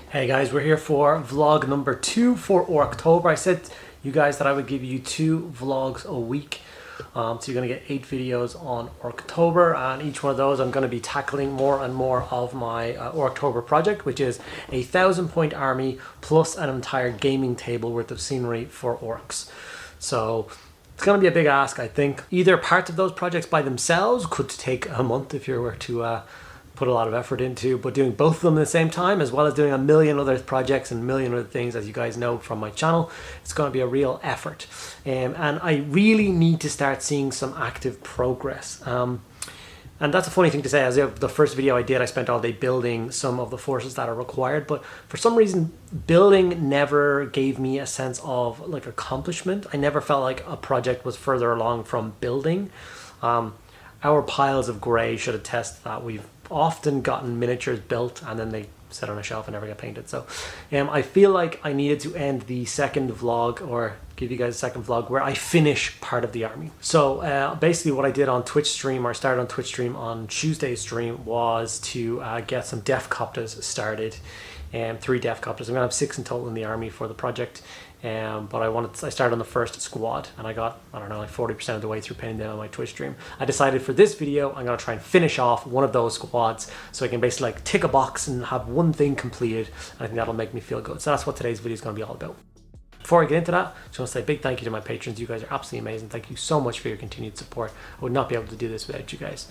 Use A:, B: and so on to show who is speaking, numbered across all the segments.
A: Hey guys, we're here for vlog number 2 for Orktober. I said you guys that I would give you 2 vlogs a week. So you're going to get 8 videos on Orktober, and each one of those I'm going to be tackling more and more of my Orktober project, which is a 1,000-point army plus an entire gaming table worth of scenery for orcs. So it's going to be a big ask, I think. Either parts of those projects by themselves could take a month if you were to put a lot of effort into, but doing both of them at the same time, as well as doing a million other projects and a million other things, as you guys know from my channel, it's going to be a real effort. And I really need to start seeing some active progress. And that's a funny thing to say, as the first video I did, I spent all day building some of the forces that are required, but for some reason, building never gave me a sense of like accomplishment. I never felt like a project was further along from building. Our piles of grey should attest that we've often gotten miniatures built and then they sit on a shelf and never get painted. So I feel like I needed to end the second vlog, or give you guys a second vlog where I finish part of the army. So basically what I did on Twitch stream, or started on Twitch stream on Tuesday's stream, was to get some Deffkoptas started. 3 Deffkoptas. I'm gonna have 6 in total in the army for the project. But I started on the first squad and I got, I don't know, like 40% of the way through painting them on my Twitch stream. I decided for this video I'm going to try and finish off one of those squads so I can basically like tick a box and have one thing completed, and I think that'll make me feel good. So that's what today's video is going to be all about. Before I get into that, I just want to say a big thank you to my patrons. You guys are absolutely amazing. Thank you so much for your continued support. I would not be able to do this without you guys.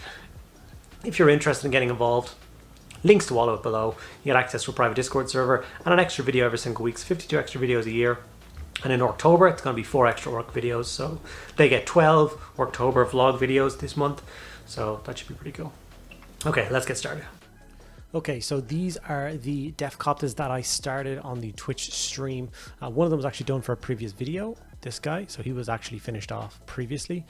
A: If you're interested in getting involved, links to all of it below. You get access to a private Discord server and an extra video every single week. 52 extra videos a year. And in Orktober, it's going to be 4 extra Orc videos. So they get 12 Orktober vlog videos this month. So that should be pretty cool. Okay, let's get started. Okay, so these are the Deffkoptas that I started on the Twitch stream. One of them was actually done for a previous video, this guy. So he was actually finished off previously.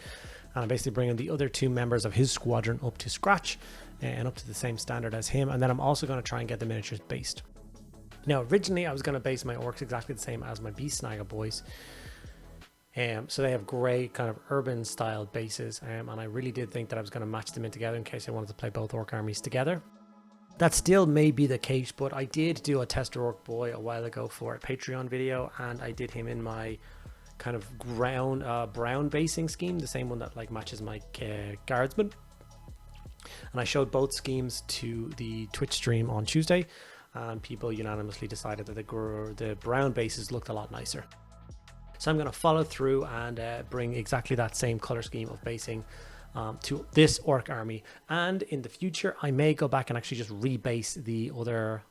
A: And I'm basically bringing the other 2 members of his squadron up to scratch and up to the same standard as him. And then I'm also going to try and get the miniatures based. Now, originally I was going to base my orcs exactly the same as my Beast Snagga boys. So they have grey kind of urban style bases, and I really did think that I was going to match them in together in case I wanted to play both orc armies together. That still may be the case, but I did do a tester orc boy a while ago for a Patreon video, and I did him in my kind of brown basing scheme, the same one that like matches my guardsman. And I showed both schemes to the Twitch stream on Tuesday, and people unanimously decided that the brown bases looked a lot nicer. So I'm going to follow through and bring exactly that same color scheme of basing to this orc army. And in the future, I may go back and actually just rebase the other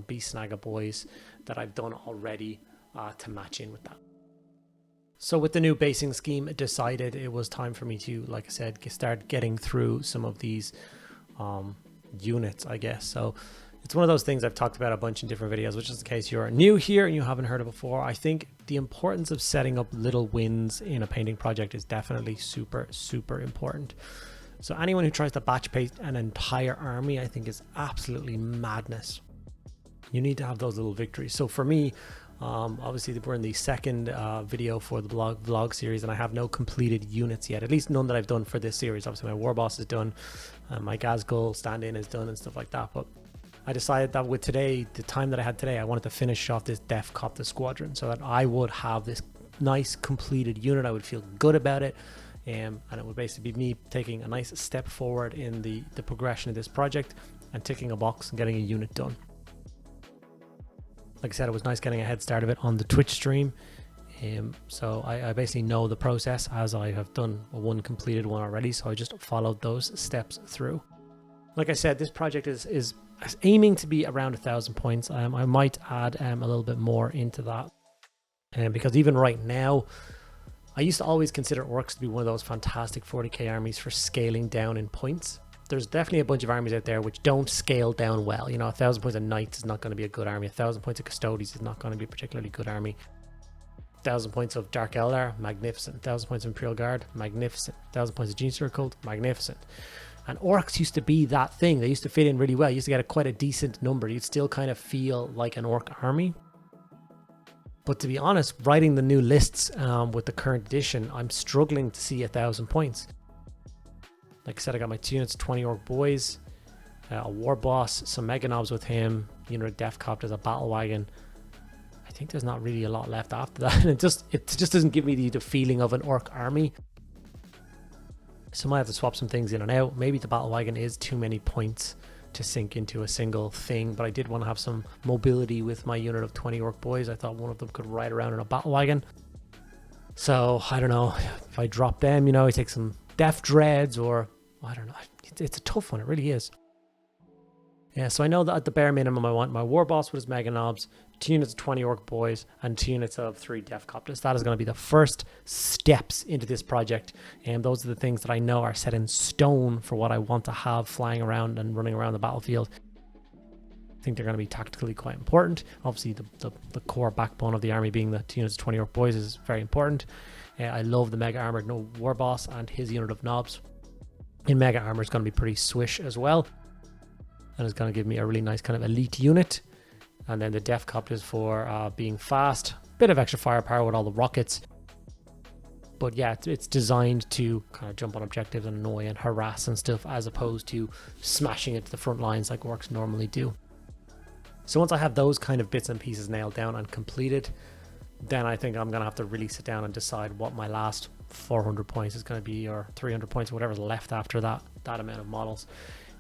A: Beast Snagga boys that I've done already to match in with that. So with the new basing scheme, I decided it was time for me to, like I said, start getting through some of these units, I guess. So it's one of those things I've talked about a bunch in different videos, which is in case you're new here and you haven't heard it before. I think the importance of setting up little wins in a painting project is definitely super, super important. So anyone who tries to batch paint an entire army, I think is absolutely madness. You need to have those little victories. So for me, obviously we're in the second video for the vlog series, and I have no completed units yet, at least none that I've done for this series. Obviously my war boss is done, my Gazgul stand-in is done and stuff like that, but I decided that with today, the time that I had today, I wanted to finish off this Deffkopta squadron so that I would have this nice completed unit. I would feel good about it, and it would basically be me taking a nice step forward in the progression of this project and ticking a box and getting a unit done. Like I said, it was nice getting a head start of it on the Twitch stream. So I basically know the process, as I have done one completed one already. So I just followed those steps through. Like I said, this project is aiming to be around 1,000 points. I might add a little bit more into that. Because even right now, I used to always consider orcs to be one of those fantastic 40k armies for scaling down in points. There's definitely a bunch of armies out there which don't scale down well. You know, 1,000 points of knights is not going to be a good army. 1,000 points of custodians is not going to be a particularly good army. 1,000 points of Dark Eldar, magnificent. 1,000 points of Imperial Guard, magnificent. 1,000 points of Genestealer Cult, magnificent. And orcs used to be that thing. They used to fit in really well. You used to get quite a decent number. You'd still kind of feel like an orc army. But to be honest, writing the new lists with the current edition, I'm struggling to see 1,000 points. Like I said, I got my 2 units, 20 orc boys, a war boss, some mega knobs with him, unit of Deffkoptas, a battle wagon. I think there's not really a lot left after that. It just doesn't give me the feeling of an orc army. So I might have to swap some things in and out. Maybe the battle wagon is too many points to sink into a single thing, but I did want to have some mobility with my unit of 20 orc boys. I thought one of them could ride around in a battle wagon. So I don't know if I drop them, you know, I take some Def Dreads, or I don't know. It's a tough one, it really is. Yeah, so I know that at the bare minimum I want my war boss with his mega knobs, 2 units of 20 orc boys, and 2 units of 3 Deffkoptas. That is going to be the first steps into this project, and those are the things that I know are set in stone for what I want to have flying around and running around the battlefield. I think they're going to be tactically quite important. Obviously the core backbone of the army being the 2 units of 20 orc boys is very important. I love the mega armored war boss and his unit of knobs. In mega armor is going to be pretty swish as well, and it's going to give me a really nice kind of elite unit. And then the Deffkoptas for being fast, bit of extra firepower with all the rockets. But yeah, it's designed to kind of jump on objectives and annoy and harass and stuff, as opposed to smashing it to the front lines like orcs normally do. So once I have those kind of bits and pieces nailed down and completed, then I think I'm going to have to really sit down and decide what my last 400 points is going to be, or 300 points, or whatever's left after that amount of models.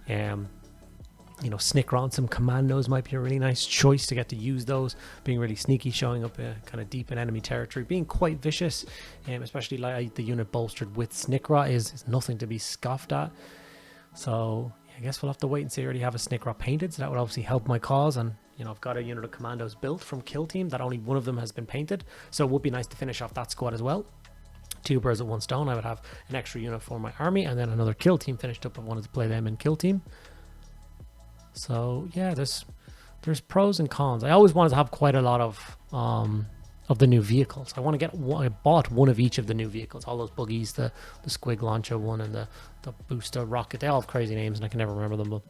A: You know, snicker on some commandos might be a really nice choice to get to use those, being really sneaky, showing up kind of deep in enemy territory, being quite vicious, especially like the unit bolstered with Snickra is nothing to be scoffed at. So yeah, I guess we'll have to wait and see. I already have a Snickra painted, so that would obviously help my cause. And you know, I've got a unit of commandos built from Kill Team that only one of them has been painted, so it would be nice to finish off that squad as well. 2 birds with 1 stone. I would have an extra unit for my army, and then another Kill Team finished up. I wanted to play them in Kill Team. So yeah, there's pros and cons. I always wanted to have quite a lot of the new vehicles. I want to get I bought one of each of the new vehicles, all those buggies, the squig launcher one and the booster rocket. They all have crazy names and I can never remember them, but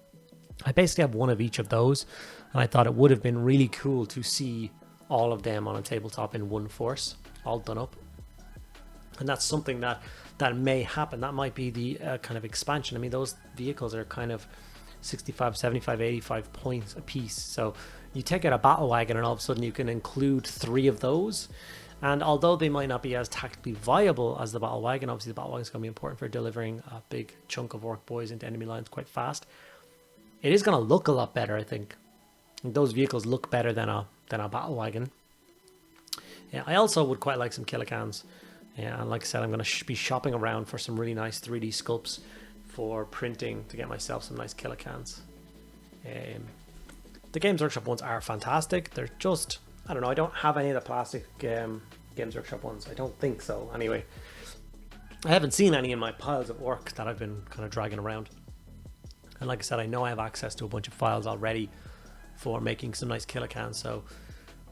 A: I basically have one of each of those, and I thought it would have been really cool to see all of them on a tabletop in one force, all done up. And that's something that may happen. That might be the kind of expansion. I mean, those vehicles are kind of 65, 75, 85 points a piece. So you take out a battle wagon and all of a sudden you can include 3 of those. And although they might not be as tactically viable as the battle wagon, obviously the battle wagon is going to be important for delivering a big chunk of orc boys into enemy lines quite fast. It is going to look a lot better, I think. Those vehicles look better than a battle wagon. Yeah, I also would quite like some killicans. Yeah, and like I said, I'm going to be shopping around for some really nice 3D sculpts for printing to get myself some nice killicans. The Games Workshop ones are fantastic. They're just, I don't know, I don't have any of the plastic Games Workshop ones. I don't think so, anyway. I haven't seen any in my piles of orc that I've been kind of dragging around. And like I said, I know I have access to a bunch of files already for making some nice killicans, so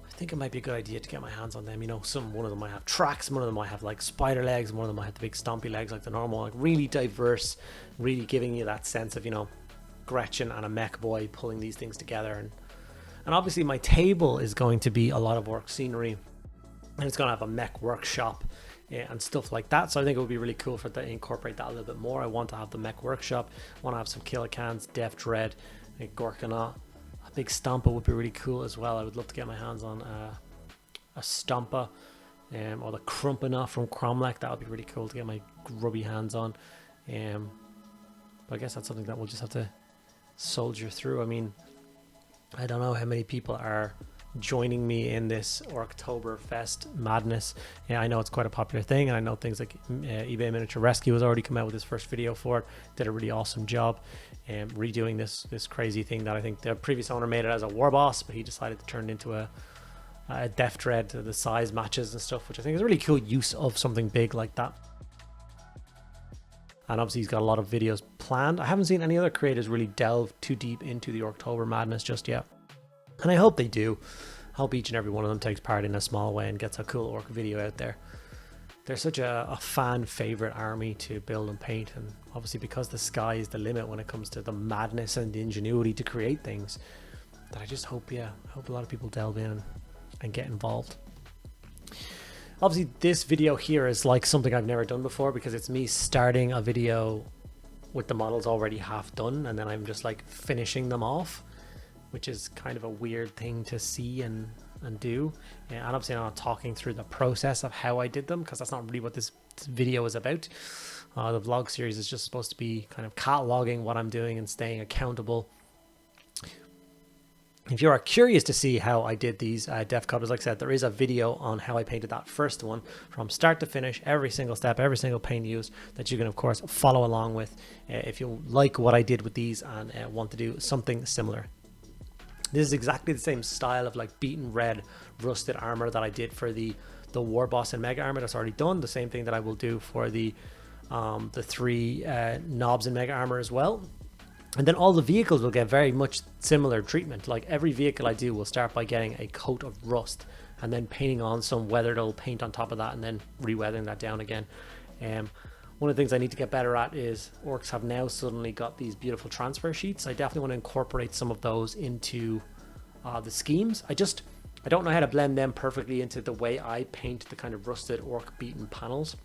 A: I think it might be a good idea to get my hands on them. You know, one of them might have tracks, one of them might have like spider legs, one of them might have the big stompy legs like the normal, like really diverse, really giving you that sense of, you know, Gretchen and a mech boy pulling these things together. And obviously my table is going to be a lot of orc scenery, and it's going to have a mech workshop and stuff like that. So I think it would be really cool for to incorporate that a little bit more. I want to have the mech workshop, I want to have some killicans, Def Dread, Gorkanaut. A big Stompa would be really cool as well. I would love to get my hands on a Stompa or the Crumpanaut from Cromlech. That would be really cool to get my grubby hands on. But I guess that's something that we'll just have to soldier through. I mean, I don't know how many people are joining me in this Orktober Fest madness. Yeah, I know it's quite a popular thing, and I know things like eBay Miniature Rescue has already come out with his first video for it. Did a really awesome job redoing this crazy thing that I think the previous owner made it as a war boss, but he decided to turn it into a Def Dread, the size matches and stuff, which I think is a really cool use of something big like that. And obviously he's got a lot of videos planned. I haven't seen any other creators really delve too deep into the Orktober madness just yet, and I hope they do. I hope each and every one of them takes part in a small way and gets a cool orc video out there. They're such a fan favorite army to build and paint, and obviously because the sky is the limit when it comes to the madness and the ingenuity to create things, that I just hope, I hope a lot of people delve in and get involved. Obviously this video here is like something I've never done before, because it's me starting a video with the models already half done, and then I'm just like finishing them off. which is kind of a weird thing to see and do. And obviously I'm not talking through the process of how I did them, because that's not really what this video is about. The vlog series is just supposed to be kind of cataloging what I'm doing and staying accountable. If you are curious to see how I did these Deffkoptas, like I said, there is a video on how I painted that first one from start to finish, every single step, every single paint used, that you can of course follow along with if you like what I did with these and want to do something similar. This is exactly the same style of like beaten red rusted armor that I did for the war boss and mega armor. That's already done. The same thing that I will do for the 3 knobs and mega armor as well. And then all the vehicles will get very much similar treatment. Like every vehicle I do will start by getting a coat of rust and then painting on some weathered old paint on top of that and then re-weathering that down again. One of the things I need to get better at is orcs have now suddenly got these beautiful transfer sheets. I definitely want to incorporate some of those into the schemes. I don't know how to blend them perfectly into the way I paint the kind of rusted orc beaten panels.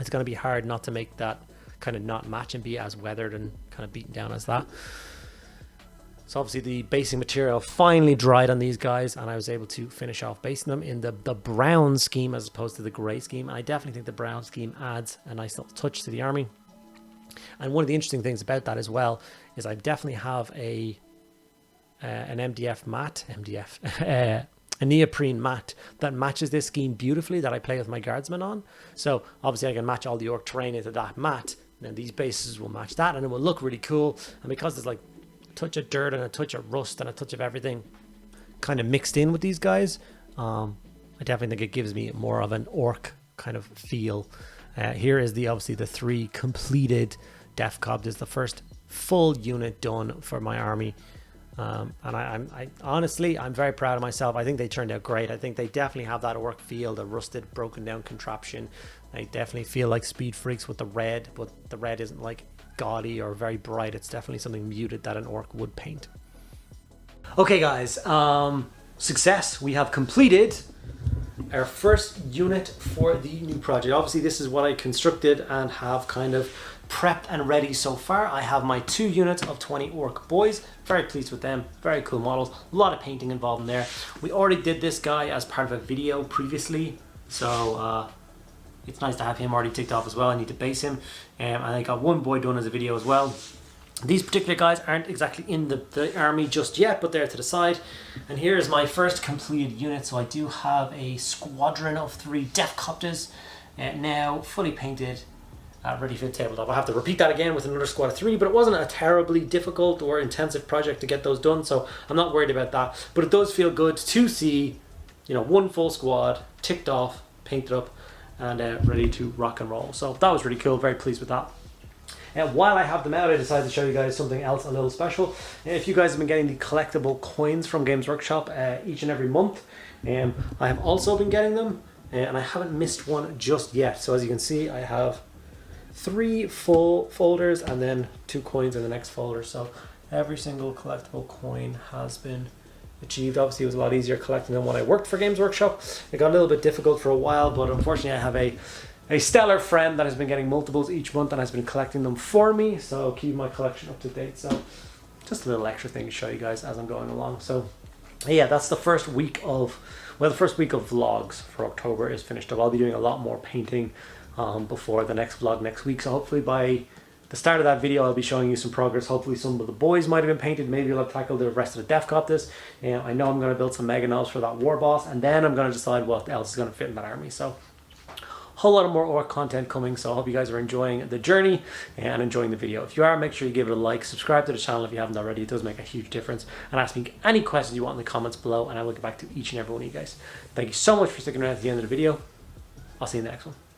A: It's going to be hard not to make that kind of not match and be as weathered and kind of beaten down as that. So obviously the basing material finally dried on these guys, and I was able to finish off basing them in the brown scheme as opposed to the gray scheme. And I definitely think the brown scheme adds a nice little touch to the army. And one of the interesting things about that as well is I definitely have an MDF mat, a neoprene mat that matches this scheme beautifully that I play with my guardsmen on. So obviously I can match all the orc terrain into that mat, and then these bases will match that and it will look really cool. And because there's like a touch of dirt and a touch of rust and a touch of everything kind of mixed in with these guys, I definitely think it gives me more of an orc kind of feel. Here is obviously the 3 completed Deffkoptas, the first full unit done for my army. And I honestly, I'm very proud of myself. I think they turned out great. I think they definitely have that orc feel, the rusted, broken down contraption. They definitely feel like speed freaks with the red, but the red isn't like gaudy or very bright. It's definitely something muted that an orc would paint. Okay guys, success. We have completed our first unit for the new project. Obviously this is what I constructed and have kind of prepped and ready so far. I have my 2 units of 20 orc boys. Very pleased with them. Very cool models. A lot of painting involved in there. We already did this guy as part of a video previously, so it's nice to have him already ticked off as well. I need to base him, and I got 1 boy done as a video as well. These particular guys aren't exactly in the army just yet, but they're to the side. And here is my first completed unit. So I do have a squadron of 3 Deffkoptas now fully painted, ready for the tabletop. I have to repeat that again with another squad of 3, but it wasn't a terribly difficult or intensive project to get those done, so I'm not worried about that. But it does feel good to see, you know, 1 full squad ticked off, painted up, and ready to rock and roll. So that was really cool. Very pleased with that. And while I have them out, I decided to show you guys something else a little special. If you guys have been getting the collectible coins from Games Workshop each and every month, I have also been getting them, and I haven't missed one just yet. So as you can see, I have 3 full folders and then 2 coins in the next folder. So every single collectible coin has been achieved. Obviously it was a lot easier collecting them when I worked for Games Workshop. It got a little bit difficult for a while, but unfortunately I have a stellar friend that has been getting multiples each month and has been collecting them for me, so keep my collection up to date. So just a little extra thing to show you guys as I'm going along. So yeah, that's the first week of, well, the first week of vlogs for October is finished up. I'll be doing a lot more painting before the next vlog next week, so hopefully by the start of that video I'll be showing you some progress. Hopefully some of the boys might have been painted. Maybe I'll tackle the rest of the Deffkoptas. I know I'm going to build some mega knobs for that war boss, and then I'm going to decide what else is going to fit in that army. So whole lot of more orc content coming, so I hope you guys are enjoying the journey and enjoying the video. If you are, make sure you give it a like, subscribe to the channel if you haven't already. It does make a huge difference, and ask me any questions you want in the comments below, and I will get back to each and every one of you guys. Thank you so much for sticking around to the end of the video. I'll see you in the next one.